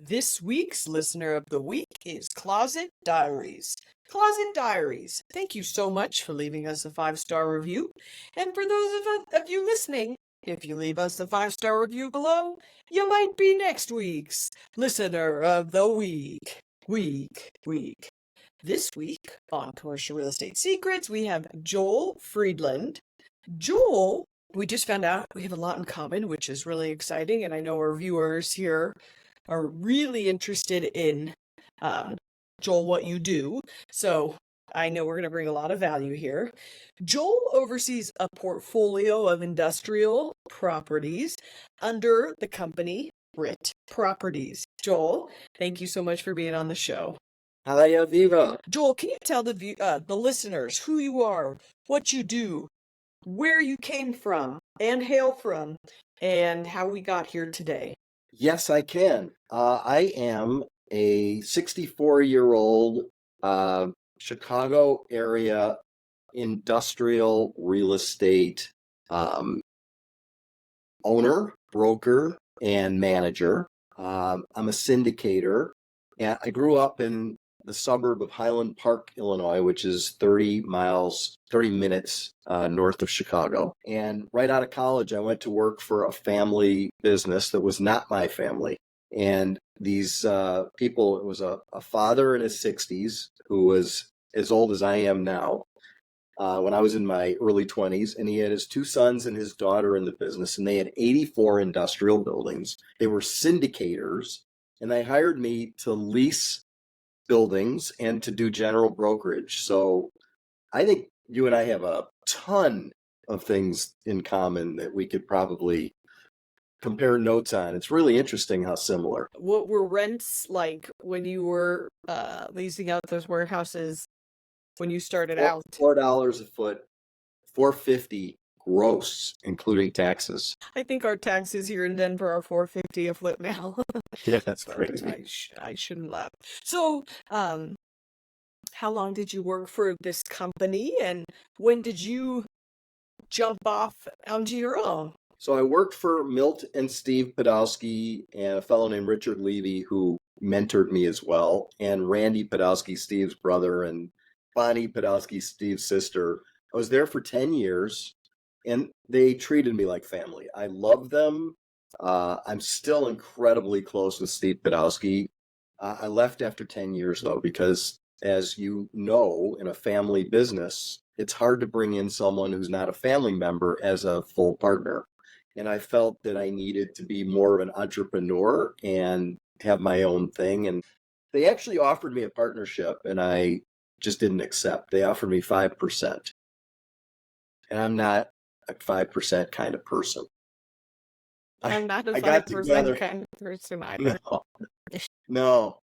This week's listener of the week is Closet Diaries. Closet Diaries, thank you so much for leaving us a 5-star review. And for those of you listening, if you leave us a 5-star review below, you might be next week's listener of the week. Week. This week on Commercial Real Estate Secrets, we have Joel Friedland. Joel, we just found out we have a lot in common, which is really exciting. And I know our viewers here are really interested in, Joel, what you do. So I know we're going to bring a lot of value here. Joel oversees a portfolio of industrial properties under the company RIT Properties. Joel, thank you so much for being on the show. Hi, Aviva. Joel, can you tell the listeners who you are, what you do, where you came from and hail from, and how we got here today? Yes, I can. I am a 64-year-old Chicago area industrial real estate owner, broker, and manager. I'm a syndicator, and I grew up in the suburb of Highland Park, Illinois, which is 30 minutes north of Chicago. And right out of college, I went to work for a family business that was not my family. And these people, it was a father in his 60s who was as old as I am now when I was in my early 20s. And he had his 2 sons and his daughter in the business. And they had 84 industrial buildings. They were syndicators. And they hired me to lease buildings and to do general brokerage. So I think you and I have a ton of things in common that we could probably compare notes on. It's really interesting how similar. What were rents like when you were leasing out those warehouses when you started out? $4 a foot, $4.50 gross, including taxes. I think our taxes here in Denver are $4.50 a foot now. Yeah, that's crazy. I shouldn't laugh. So, how long did you work for this company, and when did you jump off onto your own? So I worked for Milt and Steve Podolsky and a fellow named Richard Levy who mentored me as well, and Randy Podolsky, Steve's brother, and Bonnie Podolsky, Steve's sister. I was there for 10 years, and they treated me like family. I love them. I'm still incredibly close with Steve Podolsky. I left after 10 years, though, because as you know, in a family business, it's hard to bring in someone who's not a family member as a full partner. And I felt that I needed to be more of an entrepreneur and have my own thing. And they actually offered me a partnership, and I just didn't accept. They offered me 5%. And I'm not a 5% kind of person. I'm not a I got 5% together. kind of person either. No.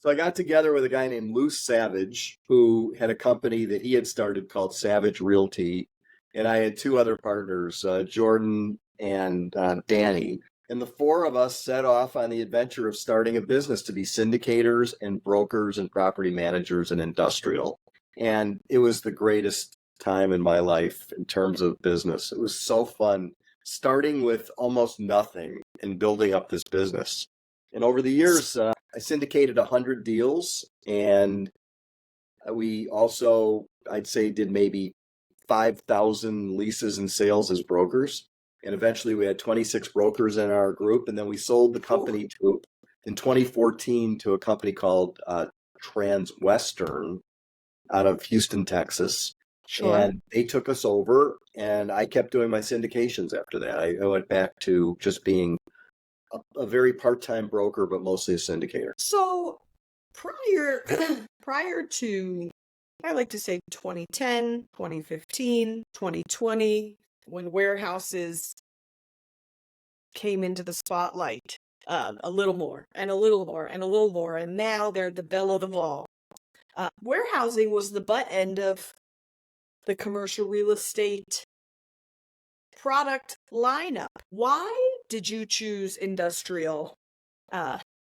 So I got together with a guy named Lou Savage, who had a company that he had started called Savage Realty. And I had 2 other partners, Jordan and Danny. And the 4 of us set off on the adventure of starting a business to be syndicators and brokers and property managers and industrial. And it was the greatest time in my life in terms of business. It was so fun starting with almost nothing and building up this business. And over the years, I syndicated 100 deals, and we also, I'd say, did maybe 5,000 leases and sales as brokers. And eventually we had 26 brokers in our group. And then we sold the company in 2014 to a company called Transwestern out of Houston, Texas. Sure. And they took us over, and I kept doing my syndications after that. I went back to just being a very part-time broker, but mostly a syndicator. So prior to, I like to say 2010, 2015, 2020, when warehouses came into the spotlight, a little more and a little more and a little more, and now they're the belle of the ball. Warehousing was the butt end of the commercial real estate product lineup. Why did you choose industrial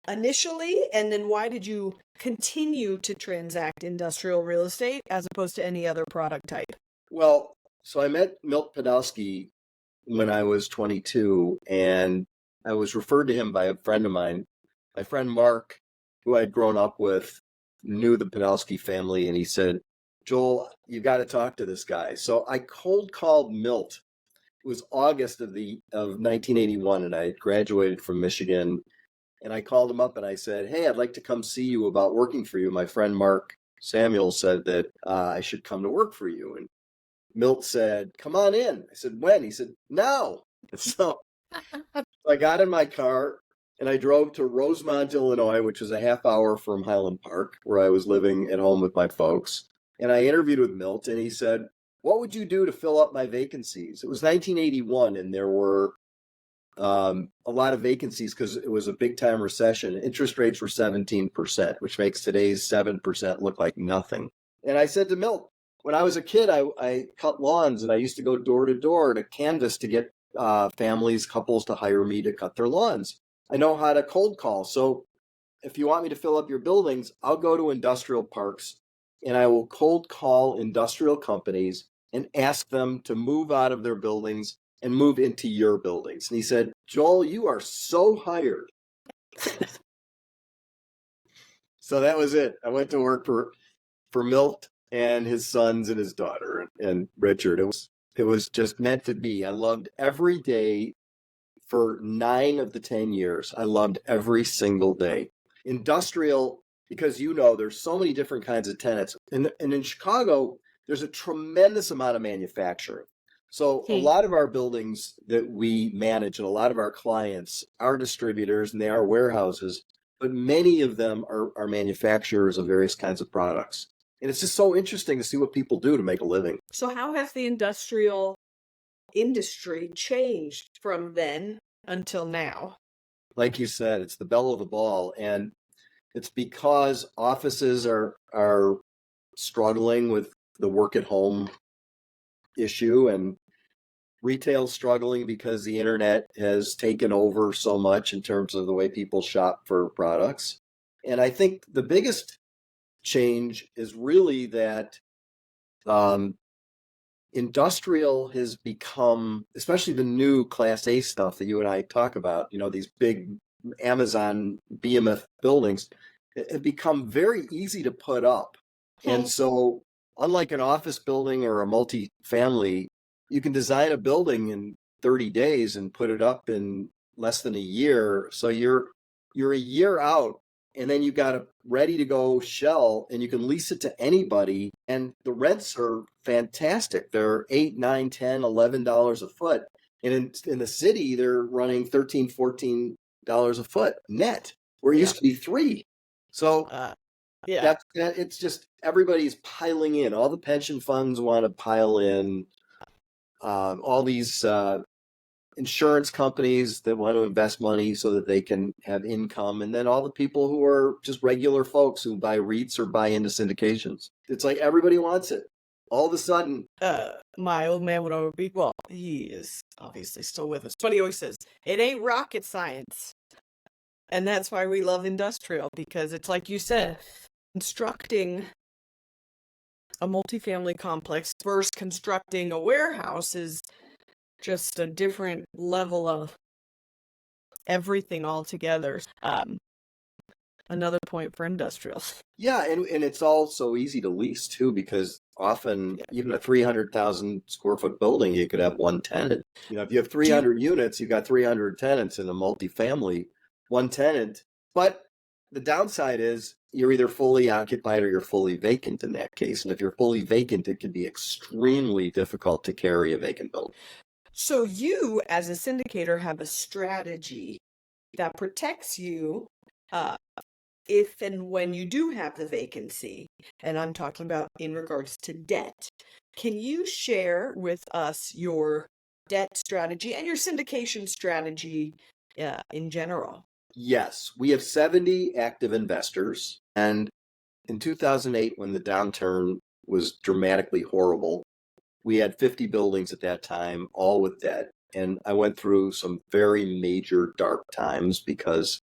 initially, and then why did you continue to transact industrial real estate as opposed to any other product type? Well, so I met Milt Podolsky when I was 22, and I was referred to him by a friend of mine my friend Mark, who I'd grown up with, knew the Penelsky family, and he said, Joel, you got to talk to this guy. So I cold called Milt. It was August of 1981, and I had graduated from Michigan. And I called him up and I said, hey, I'd like to come see you about working for you. My friend Mark Samuel said that I should come to work for you. And Milt said, come on in. I said, when? He said, now. So I got in my car and I drove to Rosemont, Illinois, which is a half hour from Highland Park, where I was living at home with my folks. And I interviewed with Milt, and he said, what would you do to fill up my vacancies? It was 1981, and there were a lot of vacancies because it was a big time recession. Interest rates were 17%, which makes today's 7% look like nothing. And I said to Milt, when I was a kid, I cut lawns, and I used to go door to door to canvass to get families, couples to hire me to cut their lawns. I know how to cold call. So if you want me to fill up your buildings, I'll go to industrial parks and I will cold call industrial companies and ask them to move out of their buildings and move into your buildings. And he said, Joel, you are so hired. So that was it. I went to work for Milt and his sons and his daughter and Richard. It was just meant to be. I loved every day for 9 of the 10 years. I loved every single day. Industrial, because there's so many different kinds of tenants. And in Chicago, there's a tremendous amount of manufacturing. So a lot of our buildings that we manage and a lot of our clients are distributors and they are warehouses, but many of them are manufacturers of various kinds of products. And it's just so interesting to see what people do to make a living. So how has the industrial industry changed from then until now? Like you said, it's the belle of the ball, and it's because offices are struggling with the work at home issue, and retail struggling because the internet has taken over so much in terms of the way people shop for products. And I think the biggest change is really that industrial has become, especially the new Class A stuff that you and I talk about, these big Amazon behemoth buildings, have become very easy to put up. And so, unlike an office building or a multi-family, you can design a building in 30 days and put it up in less than a year. So you're a year out, and then you got a ready to go shell, and you can lease it to anybody, and the rents are fantastic. They're $8, $9, $10, $11 a foot. And in the city, they're running $13, $14 a foot net, where it used to be $3. So it's just everybody's piling in. All the pension funds want to pile in. All these insurance companies that want to invest money so that they can have income, and then all the people who are just regular folks who buy REITs or buy into syndications. It's like everybody wants it. All of a sudden, my old man would always be, well, he is obviously still with us, but he always says, it ain't rocket science. And that's why we love industrial, because it's like you said, constructing a multifamily complex versus constructing a warehouse is just a different level of everything altogether. Another point for industrials. Yeah, and it's all so easy to lease too, because often even a 300,000 square foot building, you could have one tenant. If you have 300 units, you've got 300 tenants in a multifamily, one tenant. But the downside is you're either fully occupied or you're fully vacant in that case. And if you're fully vacant, it can be extremely difficult to carry a vacant building. So you, as a syndicator, have a strategy that protects you if and when you do have the vacancy. And I'm talking about in regards to debt. Can you share with us your debt strategy and your syndication strategy in general? Yes, we have 70 active investors. And in 2008, when the downturn was dramatically horrible, we had 50 buildings at that time, all with debt. And I went through some very major dark times because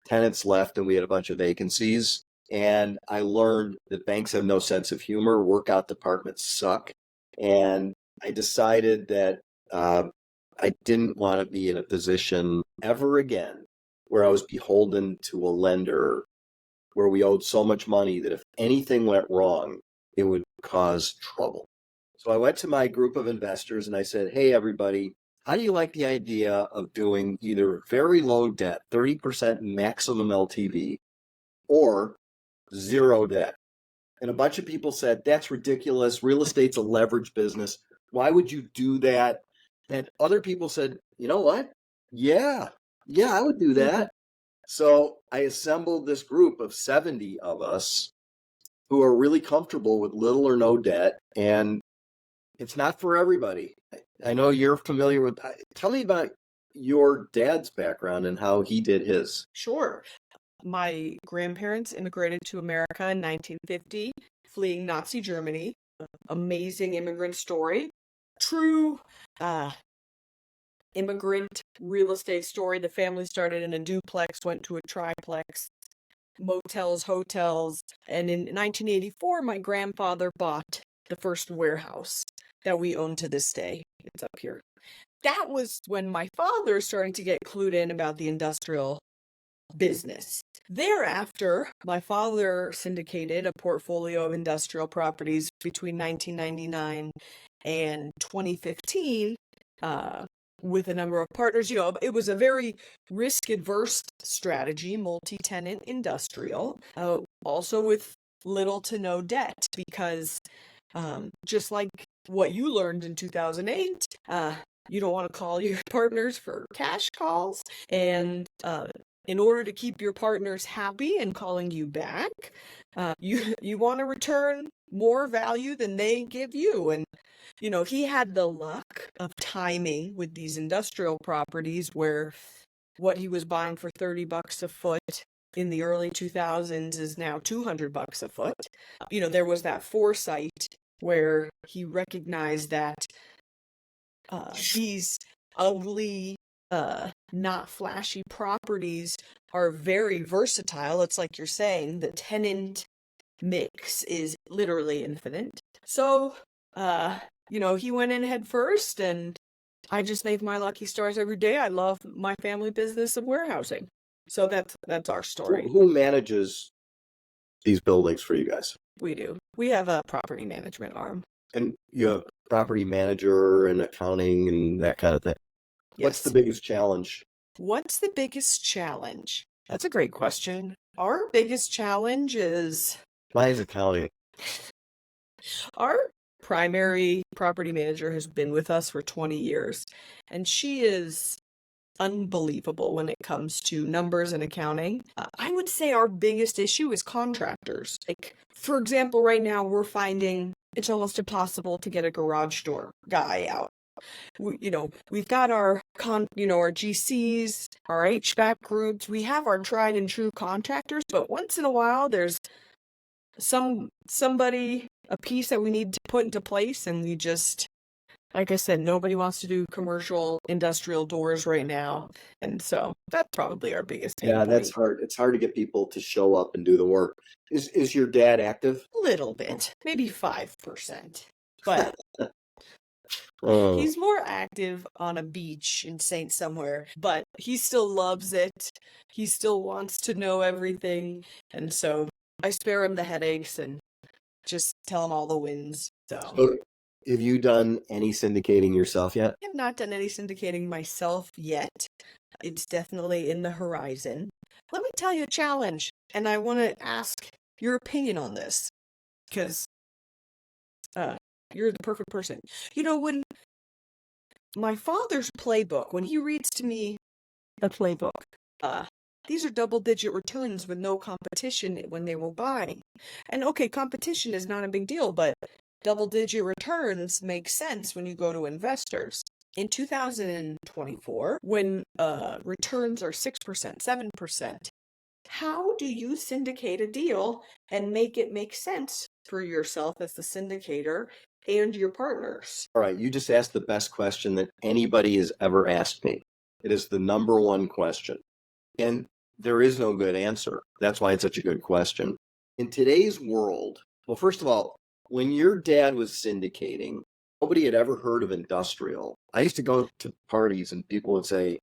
tenants left and we had a bunch of vacancies. And I learned that banks have no sense of humor, workout departments suck. And I decided that I didn't want to be in a position ever again where I was beholden to a lender, where we owed so much money that if anything went wrong, it would cause trouble. So I went to my group of investors and I said, hey, everybody, how do you like the idea of doing either very low debt, 30% maximum LTV, or zero debt? And a bunch of people said, that's ridiculous. Real estate's a leverage business. Why would you do that? And other people said, you know what? Yeah, I would do that. So I assembled this group of 70 of us who are really comfortable with little or no debt. And it's not for everybody. I know you're familiar with, tell me about your dad's background and how he did his. Sure. My grandparents immigrated to America in 1950, fleeing Nazi Germany. Amazing immigrant story. True immigrant real estate story. The family started in a duplex, went to a triplex, motels, hotels, and in 1984, my grandfather bought the first warehouse that we own to this day. It's up here. That was when my father started to get clued in about the industrial business. Thereafter, my father syndicated a portfolio of industrial properties between 1999 and 2015 with a number of partners. You know, it was a very risk-adverse strategy, multi-tenant industrial, also with little to no debt, because just like what you learned in 2008, you don't want to call your partners for cash calls, and in order to keep your partners happy and calling you back, you want to return more value than they give you. And you know, he had the luck of timing with these industrial properties where what he was buying for $30 a foot in the early 2000s is now $200 a foot. You know, there was that foresight where he recognized that these ugly, not flashy properties are very versatile. It's like you're saying, the tenant mix is literally infinite. So, you know, he went in head first, and I just thank my lucky stars every day. I love my family business of warehousing. So that's our story. Who manages these buildings for you guys? We do. We have a property management arm. And you have property manager and accounting and that kind of thing. Yes. What's the biggest challenge? What's the biggest challenge? That's a great question. Our biggest challenge is Mine is accounting. our primary property manager has been with us for 20 years, and she is unbelievable when it comes to numbers and accounting. I would say our biggest issue is contractors. Like, for example, right now we're finding it's almost impossible to get a garage door guy out. We've got our our GCs, our HVAC groups. We have our tried and true contractors, but once in a while there's somebody, a piece that we need to put into place, and we just, like I said, nobody wants to do commercial industrial doors right now. And so that's probably our biggest pain point. That's hard. It's hard to get people to show up and do the work. Is your dad active? A little bit, maybe 5%. But he's more active on a beach in Saint somewhere, but he still loves it. He still wants to know everything. And so I spare him the headaches and just tell him all the wins. So have you done any syndicating yourself yet? I have not done any syndicating myself yet. It's definitely in the horizon. Let me tell you a challenge, and I want to ask your opinion on this, because you're the perfect person. You know, when my father's playbook, when he reads to me a playbook, these are double-digit returns with no competition when they were buying. And okay, competition is not a big deal, but double-digit returns make sense when you go to investors. In 2024, when returns are 6%, 7%, how do you syndicate a deal and make it make sense for yourself as the syndicator and your partners? All right, you just asked the best question that anybody has ever asked me. It is the number one question. And there is no good answer. That's why it's such a good question. In today's world, well, first of all, when your dad was syndicating, nobody had ever heard of industrial. I used to go to parties and people would say,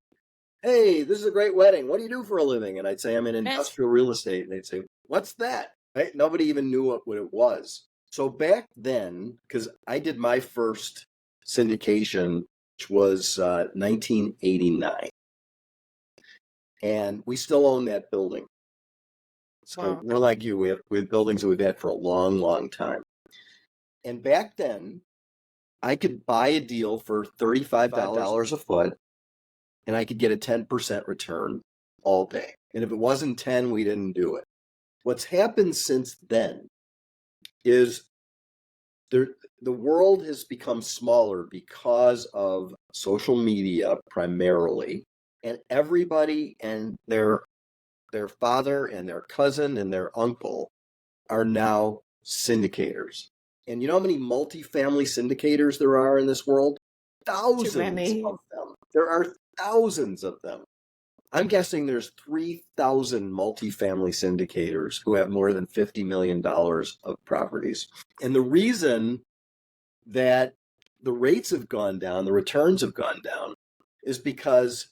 hey, this is a great wedding. What do you do for a living? And I'd say, I'm in industrial real estate. And they'd say, what's that? Right? Nobody even knew what it was. So back then, because I did my first syndication, which was 1989. And we still own that building. So we're like you. We have buildings that we've had for a long, long time. And back then, I could buy a deal for $35 a foot, and I could get a 10% return all day. And if it wasn't 10, we didn't do it. What's happened since then is the world has become smaller because of social media primarily, and everybody and their father and their cousin and their uncle are now syndicators. And you know how many multifamily syndicators there are in this world? Thousands of them. There are thousands of them. I'm guessing there's 3,000 multifamily syndicators who have more than $50 million of properties. And the reason that the rates have gone down, the returns have gone down, is because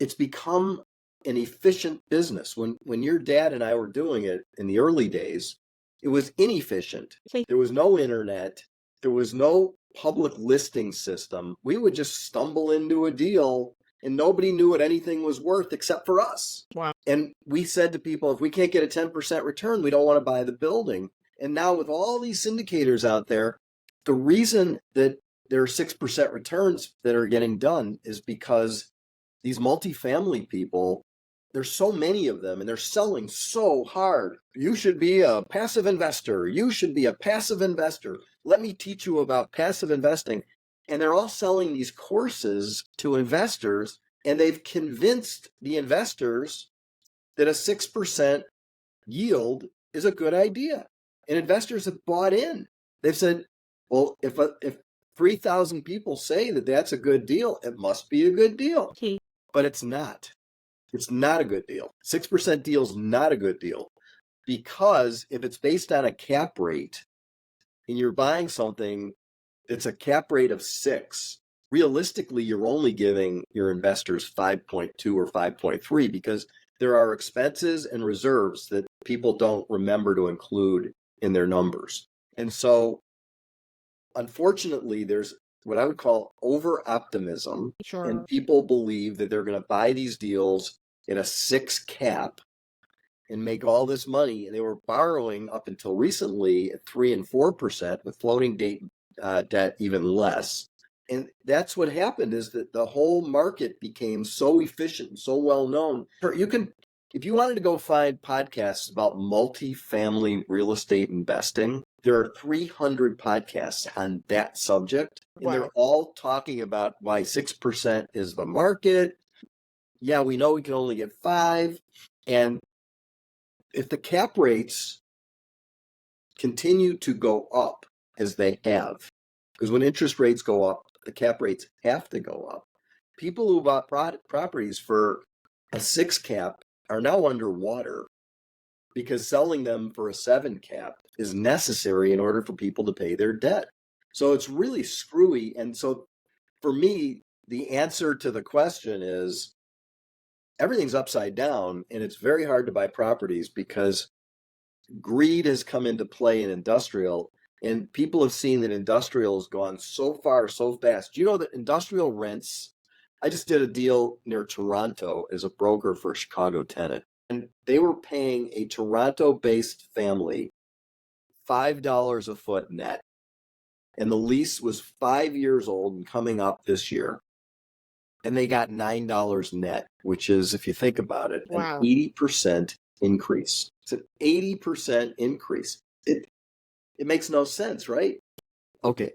it's become an efficient business. When your dad and I were doing it in the early days, it was inefficient. There was no internet. There was no public listing system. We would just stumble into a deal and nobody knew what anything was worth except for us. Wow. And we said to people, if we can't get a 10% return, we don't want to buy the building. And now with all these syndicators out there, the reason that there are 6% returns that are getting done is because these multifamily people, there's so many of them and they're selling so hard. You should be a passive investor. You should be a passive investor. Let me teach you about passive investing. And they're all selling these courses to investors, and they've convinced the investors that a 6% yield is a good idea. And investors have bought in. They've said, well, if 3,000 people say that that's a good deal, it must be a good deal. But it's not. It's not a good deal. 6% deal is not a good deal, because if it's based on a cap rate and you're buying something that's a cap rate of 6, realistically, you're only giving your investors 5.2 or 5.3 because there are expenses and reserves that people don't remember to include in their numbers. And so, unfortunately, there's what I would call over-optimism. Sure. And people believe that they're going to buy these deals in a 6 cap and make all this money. And they were borrowing up until recently at 3 and 4% with floating debt even less. And that's what happened, is that the whole market became so efficient, so well known. You can, if you wanted to go find podcasts about multifamily real estate investing, there are 300 podcasts on that subject. And wow, they're all talking about why 6% is the market. Yeah, we know we can only get 5. And if the cap rates continue to go up as they have, because when interest rates go up, the cap rates have to go up. People who bought properties for a 6 cap are now underwater because selling them for a 7 cap is necessary in order for people to pay their debt. So it's really screwy. And so for me, the answer to the question is everything's upside down, and it's very hard to buy properties because greed has come into play in industrial, and people have seen that industrial has gone so far, so fast. Do you know that industrial rents, I just did a deal near Toronto as a broker for a Chicago tenant, and they were paying a Toronto-based family $5 a foot net. And the lease was 5 years old and coming up this year. And they got $9 net, which is, if you think about it, wow, an 80% increase. It's an 80% increase. It makes no sense, right? Okay.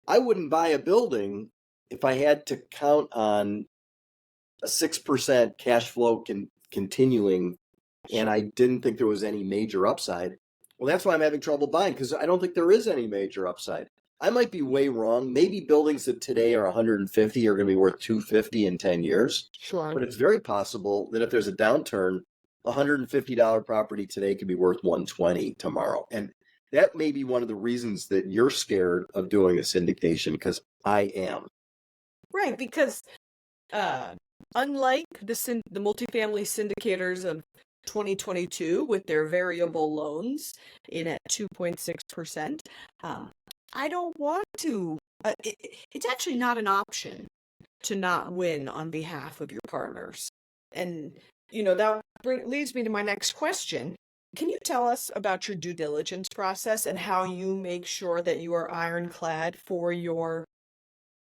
I wouldn't buy a building if I had to count on a 6% cash flow continuing and I didn't think there was any major upside. Well, that's why I'm having trouble buying, because I don't think there is any major upside. I might be way wrong. Maybe buildings that today are 150 are going to be worth 250 in 10 years. Sure. But it's very possible that if there's a downturn, a $150 property today could be worth 120 tomorrow. And that may be one of the reasons that you're scared of doing a syndication, because I am. Right, because unlike the multifamily syndicators of 2022 with their variable loans in at 2.6%, I don't want to. It's actually not an option to not win on behalf of your partners. And, that leads me to my next question. Can you tell us about your due diligence process and how you make sure that you are ironclad for your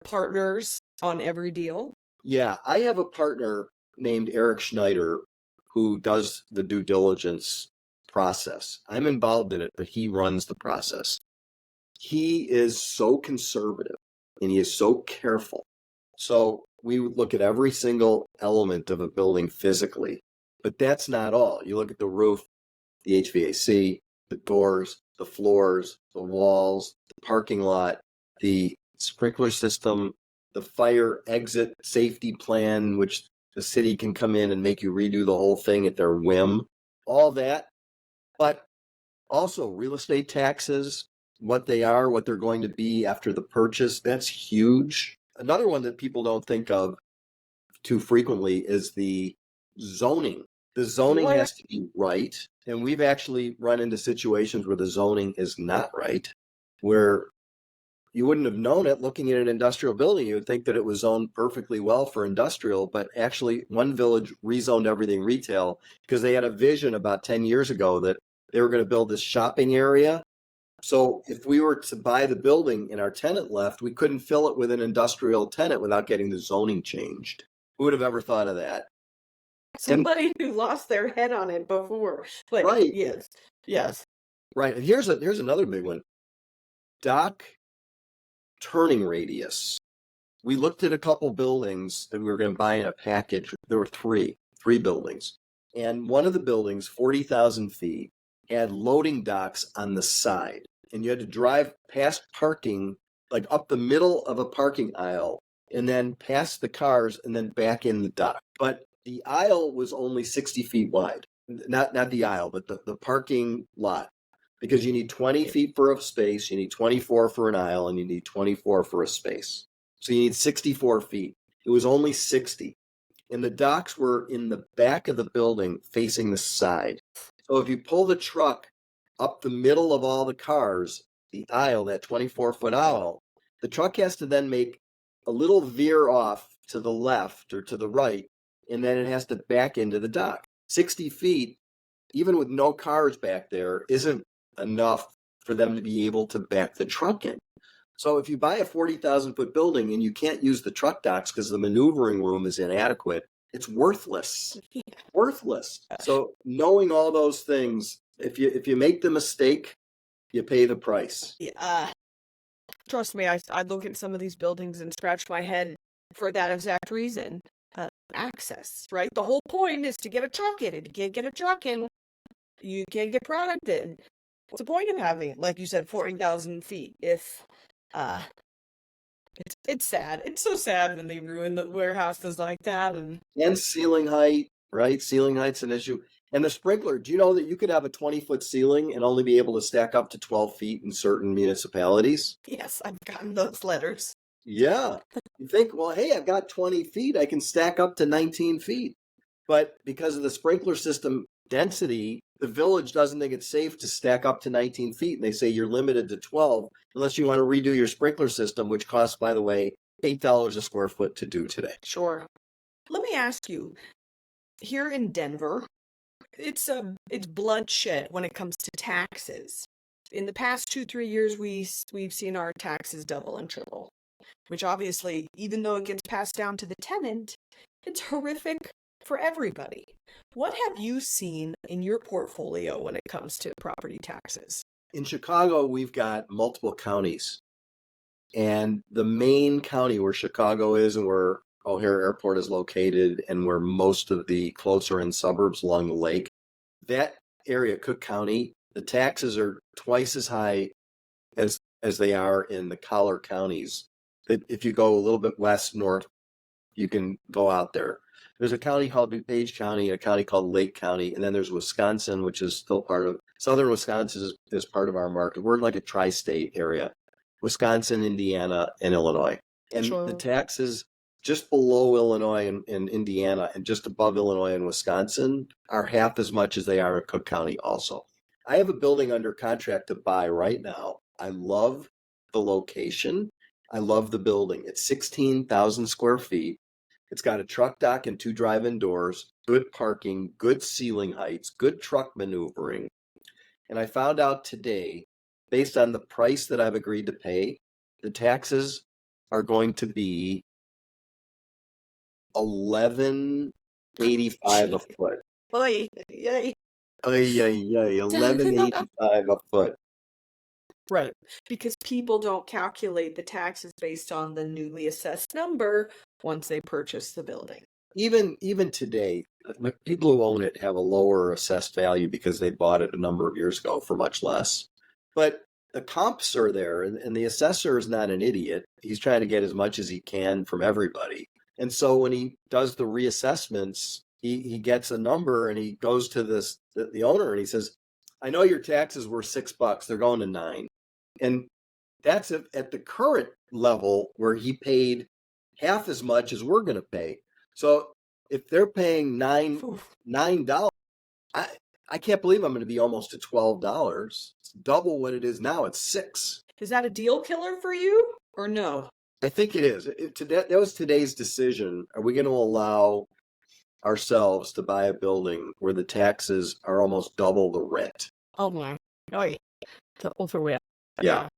partners on every deal? Yeah, I have a partner named Eric Schneider who does the due diligence process. I'm involved in it, but he runs the process. He is so conservative and he is so careful. So we would look at every single element of a building physically, but that's not all. You look at the roof, the HVAC, the doors, the floors, the walls, the parking lot, the sprinkler system, the fire exit safety plan, which the city can come in and make you redo the whole thing at their whim, all that. But also real estate taxes, what they are, what they're going to be after the purchase, that's huge. Another one that people don't think of too frequently is the zoning. The zoning has to be right. And we've actually run into situations where the zoning is not right, where you wouldn't have known it looking at an industrial building. You would think that it was zoned perfectly well for industrial, but actually one village rezoned everything retail because they had a vision about 10 years ago that they were going to build this shopping area. So if we were to buy the building and our tenant left, we couldn't fill it with an industrial tenant without getting the zoning changed. Who would have ever thought of that? Somebody who lost their head on it before. But right. Yes. Right. And here's another big one. Dock turning radius. We looked at a couple buildings that we were going to buy in a package. There were three buildings. And one of the buildings, 40,000 feet, had loading docks on the side. And you had to drive past parking, like up the middle of a parking aisle, and then past the cars and then back in the dock. But the aisle was only 60 feet wide. Not the aisle, but the parking lot. Because you need 20 feet for a space, you need 24 for an aisle, and you need 24 for a space. So you need 64 feet. It was only 60. And the docks were in the back of the building facing the side. So if you pull the truck up the middle of all the cars, the aisle, that 24-foot aisle, the truck has to then make a little veer off to the left or to the right, and then it has to back into the dock. 60 feet, even with no cars back there, isn't enough for them to be able to back the truck in. So if you buy a 40,000-foot building and you can't use the truck docks because the maneuvering room is inadequate, it's worthless. Worthless. So knowing all those things, if you make the mistake, you pay the price. Yeah. Trust me, I look at some of these buildings and scratch my head for that exact reason. Access, right? The whole point is to get a truck in. If you can't get a truck in, you can't get product in. What's the point of having, like you said, 40,000 feet? If it's sad. It's so sad when they ruin the warehouses like that. And ceiling height, right? Ceiling height's an issue. And the sprinkler, do you know that you could have a 20-foot ceiling and only be able to stack up to 12 feet in certain municipalities? Yes, I've gotten those letters. Yeah. You think, well, hey, I've got 20 feet. I can stack up to 19 feet. But because of the sprinkler system density, the village doesn't think it's safe to stack up to 19 feet. And they say you're limited to 12 unless you want to redo your sprinkler system, which costs, by the way, $8 a square foot to do today. Sure. Let me ask you, here in Denver, it's bloodshed when it comes to taxes. In the past 2-3 years, we've seen our taxes double and triple, which obviously, even though it gets passed down to the tenant, it's horrific for everybody. What have you seen in your portfolio when it comes to property taxes? In Chicago, we've got multiple counties. And the main county where Chicago is and where O'Hare Airport is located and where most of the closer in suburbs along the lake, that area, Cook County, the taxes are twice as high as they are in the collar counties. If you go a little bit west, north, you can go out there. There's a county called DuPage County, a county called Lake County, and then there's Wisconsin, which is still part of, southern Wisconsin is part of our market. We're like a tri-state area, Wisconsin, Indiana, and Illinois. And Sure. the taxes just below Illinois and Indiana and just above Illinois and Wisconsin are half as much as they are in Cook County also. I have a building under contract to buy right now. I love the location. I love the building. It's 16,000 square feet. It's got a truck dock and 2 drive-in doors, good parking, good ceiling heights, good truck maneuvering. And I found out today, based on the price that I've agreed to pay, the taxes are going to be $11.85 a foot. Oy, yay. $11.85 a foot. Right, because people don't calculate the taxes based on the newly assessed number once they purchase the building. Even today, the people who own it have a lower assessed value because they bought it a number of years ago for much less. But the comps are there, and the assessor is not an idiot. He's trying to get as much as he can from everybody. And so when he does the reassessments, he gets a number and he goes to the owner and he says, I know your taxes were $6, they're going to $9. And that's at the current level where he paid half as much as we're going to pay. So if they're paying $9, I can't believe I'm going to be almost at $12. It's double what it is now. It's $6. Is that a deal killer for you or no? I think it is. That was today's decision. Are we going to allow ourselves to buy a building where the taxes are almost double the rent? Oh my. Oy. The overwhelm. Yeah.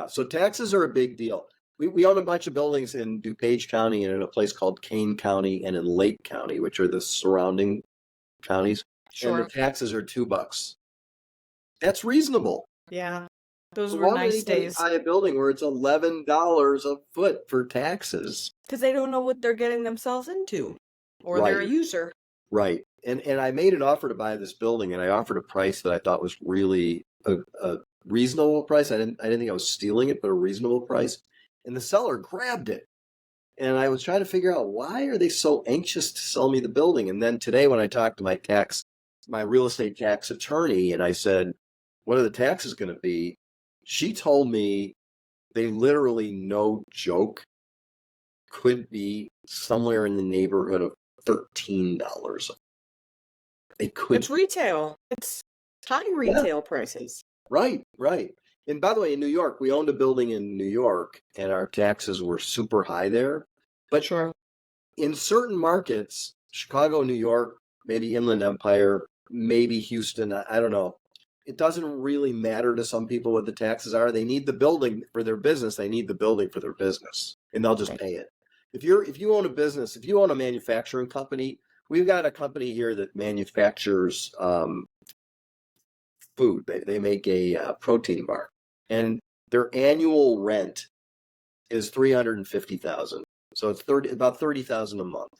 So taxes are a big deal. We own a bunch of buildings in DuPage County and in a place called Kane County and in Lake County, which are the surrounding counties. Sure. And the taxes are $2. That's reasonable. Yeah. Those were nice days. Buy a building where it's $11 a foot for taxes. Because they don't know what they're getting themselves into. Or they're a user. Right. And I made an offer to buy this building, and I offered a price that I thought was really a reasonable price. I didn't think I was stealing it, but a reasonable price. And the seller grabbed it. And I was trying to figure out, why are they so anxious to sell me the building? And then today when I talked to my real estate tax attorney, and I said, what are the taxes going to be? She told me they literally, no joke, could be somewhere in the neighborhood of $13. They could. It's retail. It's high retail prices. Right. And by the way, in New York, we owned a building in New York, and our taxes were super high there. But sure, in certain markets, Chicago, New York, maybe Inland Empire, maybe Houston, I don't know. It doesn't really matter to some people what the taxes are. They need the building for their business. They need the building for their business, and they'll just pay it. If you own a business, if you own a manufacturing company, we've got a company here that manufactures food. They make a protein bar, and their annual rent is $350,000. So it's about $30,000 a month.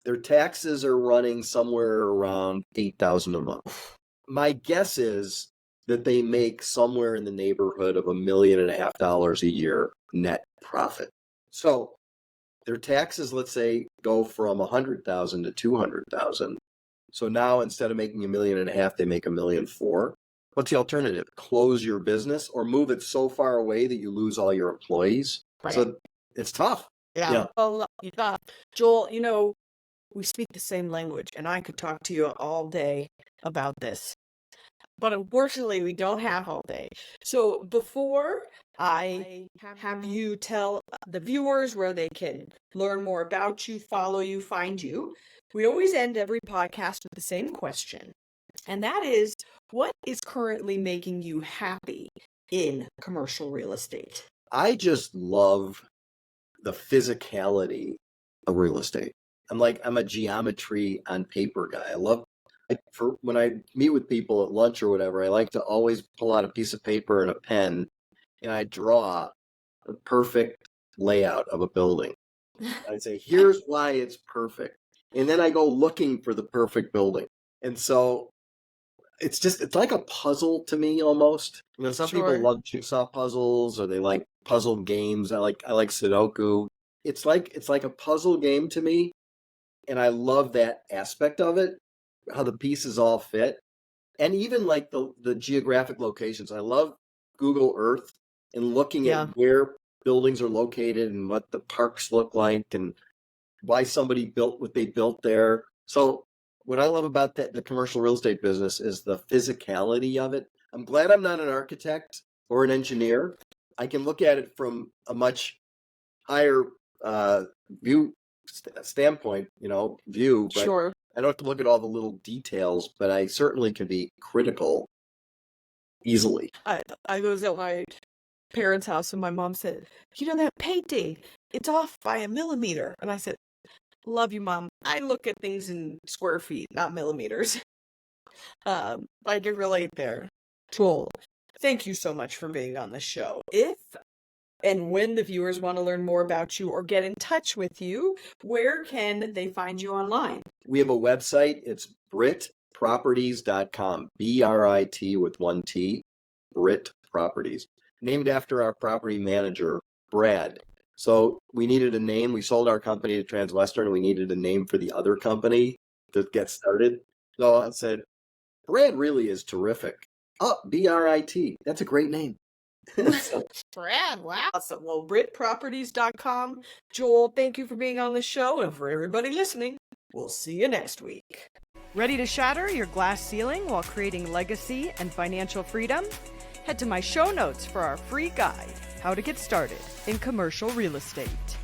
Their taxes are running somewhere around $8,000 a month. My guess is that they make somewhere in the neighborhood of $1.5 million a year net profit. So their taxes, let's say, go from $100,000 to $200,000. So now instead of making $1.5 million, they make $1.4 million. What's the alternative? Close your business or move it so far away that you lose all your employees. Right. So it's tough. Yeah. Well, Joel, we speak the same language, and I could talk to you all day about this. But unfortunately, we don't have all day. So before I have you tell the viewers where they can learn more about you, follow you, find you, we always end every podcast with the same question. And that is, what is currently making you happy in commercial real estate? I just love the physicality of real estate. I'm a geometry on paper guy. When I meet with people at lunch or whatever, I like to always pull out a piece of paper and a pen, and I draw the perfect layout of a building. I say, here's why it's perfect. And then I go looking for the perfect building. And so it's like a puzzle to me almost. Some people love jigsaw puzzles, or they like puzzle games. I like Sudoku. It's like a puzzle game to me. And I love that aspect of it, how the pieces all fit. And even like the geographic locations. I love Google Earth and looking at where buildings are located and what the parks look like. And why somebody built what they built there. So what I love about the commercial real estate business is the physicality of it. I'm glad I'm not an architect or an engineer. I can look at it from a much higher view standpoint, view, but Sure. I don't have to look at all the little details, but I certainly can be critical easily. I was at my parents' house and my mom said, that painting, it's off by a millimeter. And I said, love you, Mom. I look at things in square feet, not millimeters. I can relate there. Cool. Thank you so much for being on the show. If and when the viewers want to learn more about you or get in touch with you, where can they find you online? We have a website. It's BritProperties.com. BRIT with one T. Brit Properties. Named after our property manager, Brad. So we needed a name. We sold our company to Transwestern, and we needed a name for the other company to get started. So I said, Brad really is terrific. Oh, BRIT. That's a great name. Brad, wow. Awesome. Well, BritProperties.com. Joel, thank you for being on the show, and for everybody listening, we'll see you next week. Ready to shatter your glass ceiling while creating legacy and financial freedom? Head to my show notes for our free guide, How to Get Started in Commercial Real Estate.